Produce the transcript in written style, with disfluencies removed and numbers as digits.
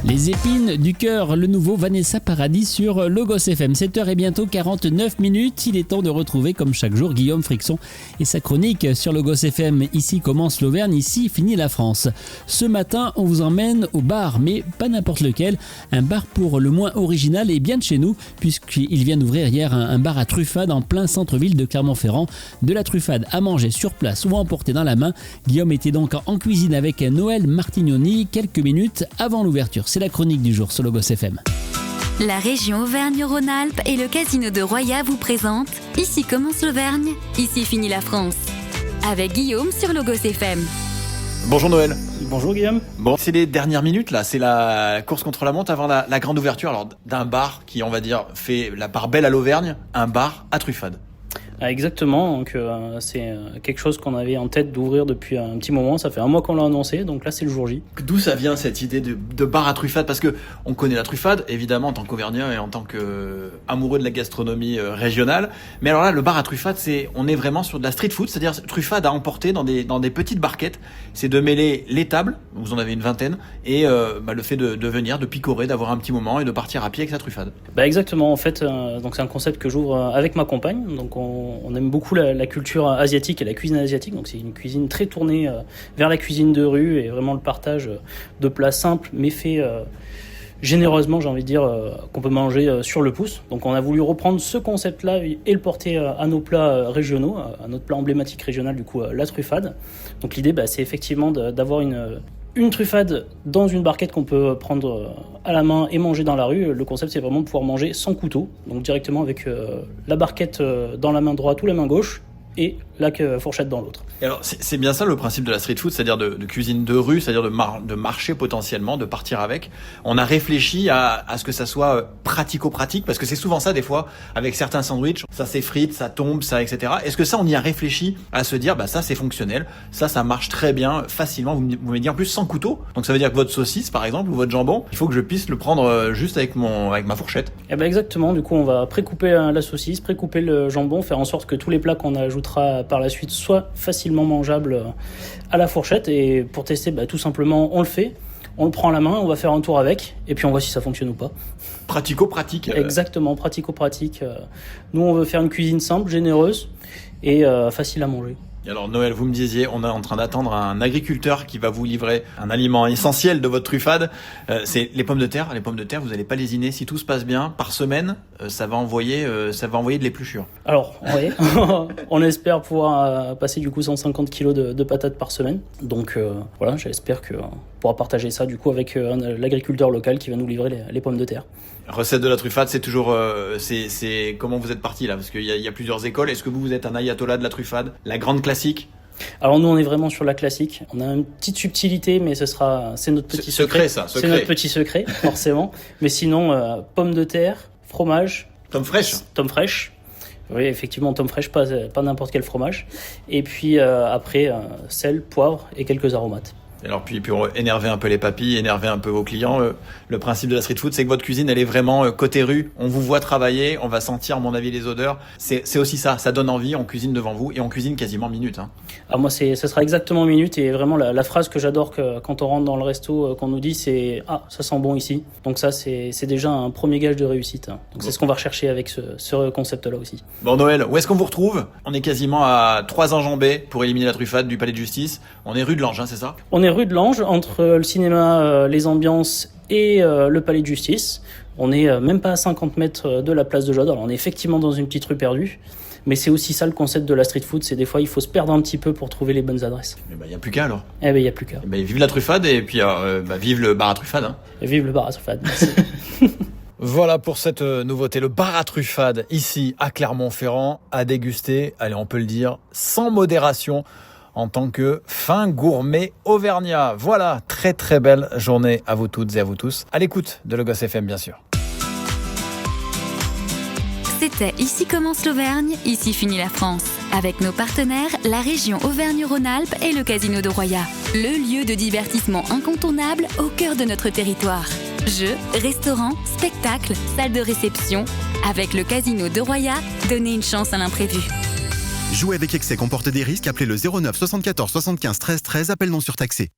Les épines du cœur, le nouveau Vanessa Paradis sur Logos FM. 7h et bientôt 49 minutes. Il est temps de retrouver comme chaque jour Guillaume Frixon et sa chronique sur Logos FM. Ici commence l'Auvergne, ici finit la France. Ce matin, on vous emmène au bar, mais pas n'importe lequel. Un bar pour le moins original et bien de chez nous, puisqu'il vient d'ouvrir hier un bar à truffade en plein centre-ville de Clermont-Ferrand. De la truffade à manger sur place ou à emporter dans la main. Guillaume était donc en cuisine avec Noël Martignoni quelques minutes avant l'ouverture. C'est la chronique du jour sur Logos FM. La région Auvergne-Rhône-Alpes et le casino de Roya vous présentent Ici commence l'Auvergne, ici finit la France. Avec Guillaume sur Logos FM. Bonjour Noël. Bonjour Guillaume. Bon, c'est les dernières minutes là, c'est la course contre la montre avant la grande ouverture alors, d'un bar qui, on va dire, fait la part belle à l'Auvergne, un bar à truffade. Exactement, donc c'est quelque chose qu'on avait en tête d'ouvrir depuis un petit moment, ça fait un mois qu'on l'a annoncé, donc là c'est le jour J. D'où ça vient cette idée de bar à truffade? Parce que on connaît la truffade, évidemment, en tant qu'Auvergnat et en tant qu'amoureux de la gastronomie régionale, mais alors là, le bar à truffade, on est vraiment sur de la street food, c'est-à-dire truffade à emporter dans des petites barquettes, c'est de mêler les tables, vous en avez une vingtaine, et le fait de venir, de picorer, d'avoir un petit moment et de partir à pied avec sa truffade. Exactement, en fait, donc c'est un concept que j'ouvre avec ma compagne, donc on aime beaucoup la culture asiatique et la cuisine asiatique, donc c'est une cuisine très tournée vers la cuisine de rue et vraiment le partage de plats simples mais faits généreusement, j'ai envie de dire, qu'on peut manger sur le pouce. Donc on a voulu reprendre ce concept-là et le porter à nos plats régionaux, à notre plat emblématique régional, du coup la truffade. Donc l'idée, c'est effectivement d'avoir une truffade dans une barquette qu'on peut prendre à la main et manger dans la rue. Le concept, c'est vraiment de pouvoir manger sans couteau, donc directement avec la barquette dans la main droite ou la main gauche et la fourchette dans l'autre. Et alors, c'est bien ça le principe de la street food, c'est-à-dire de cuisine de rue, c'est-à-dire de marcher potentiellement, de partir avec. On a réfléchi à ce que ça soit pratico-pratique, parce que c'est souvent ça des fois, avec certains sandwichs, ça s'effrite, ça tombe, ça, etc. Est-ce que ça, on y a réfléchi à se dire, ça c'est fonctionnel, ça marche très bien, facilement, vous m'avez dit en plus sans couteau, donc ça veut dire que votre saucisse par exemple, ou votre jambon, il faut que je puisse le prendre juste avec ma fourchette. Exactement, du coup on va précouper la saucisse, précouper le jambon, faire en sorte que tous les plats qu'on ajoutera par la suite soient facilement mangeables à la fourchette, et pour tester, tout simplement on le fait, on le prend à la main, on va faire un tour avec et puis on voit si ça fonctionne ou pas. Pratico-pratique. Exactement, pratico-pratique. Nous on veut faire une cuisine simple, généreuse et facile à manger. Et alors Noël, vous me disiez, on est en train d'attendre un agriculteur qui va vous livrer un aliment essentiel de votre truffade, c'est les pommes de terre. Les pommes de terre, vous n'allez pas lésiner, si tout se passe bien, par semaine, ça va envoyer de l'épluchure. Alors, oui, on espère pouvoir passer du coup 150 kg de patates par semaine. Donc voilà, j'espère qu'on pourra partager ça du coup avec l'agriculteur local qui va nous livrer les pommes de terre. Recette de la truffade, c'est toujours, c'est comment vous êtes parti là, parce qu'il y a plusieurs écoles. Est-ce que vous êtes un ayatollah de la truffade, la grande classique? Alors nous, on est vraiment sur la classique. On a une petite subtilité, mais c'est notre petit secret. C'est notre petit secret, forcément. Mais sinon, pommes de terre, fromage. Tome fraîche. Tome fraîche. Oui, effectivement, tome fraîche, pas n'importe quel fromage. Et puis après, sel, poivre et quelques aromates. Alors puis énerver un peu les papilles, énerver un peu vos clients. Le principe de la street food, c'est que votre cuisine, elle est vraiment côté rue. On vous voit travailler, on va sentir, à mon avis, les odeurs. C'est aussi ça donne envie. On cuisine devant vous et on cuisine quasiment minute. Ah, moi, ce sera exactement minute, et vraiment la phrase que j'adore quand on rentre dans le resto, qu'on nous dit, c'est ah, ça sent bon ici. Donc ça, c'est déjà un premier gage de réussite. Donc c'est ce qu'on va rechercher avec ce concept-là aussi. Bon Noël, où est-ce qu'on vous retrouve? On est quasiment à 3 enjambées pour éliminer la truffade du Palais de Justice. On est rue de l'Ange, c'est ça? On est rue de l'Ange, entre le cinéma, les ambiances et le Palais de Justice. On est même pas à 50 mètres de la place de Jade. Alors on est effectivement dans une petite rue perdue, mais c'est aussi ça le concept de la street food, c'est des fois il faut se perdre un petit peu pour trouver les bonnes adresses. Il n'y a plus qu'à alors. Il n'y a plus qu'à. Vive la truffade et puis vive le bar à truffade. Vive le bar à truffade, merci. Voilà pour cette nouveauté, le bar à truffade ici à Clermont-Ferrand, à déguster, allez on peut le dire, sans modération, en tant que fin gourmet auvergnat. Voilà, très très belle journée à vous toutes et à vous tous, à l'écoute de Logos FM bien sûr. C'était Ici commence l'Auvergne, ici finit la France. Avec nos partenaires, la région Auvergne-Rhône-Alpes et le casino de Roya. Le lieu de divertissement incontournable au cœur de notre territoire. Jeux, restaurants, spectacles, salles de réception. Avec le casino de Roya, donnez une chance à l'imprévu. Jouer avec excès comporte des risques. Appelez le 09 74 75 13 13. Appel non surtaxé.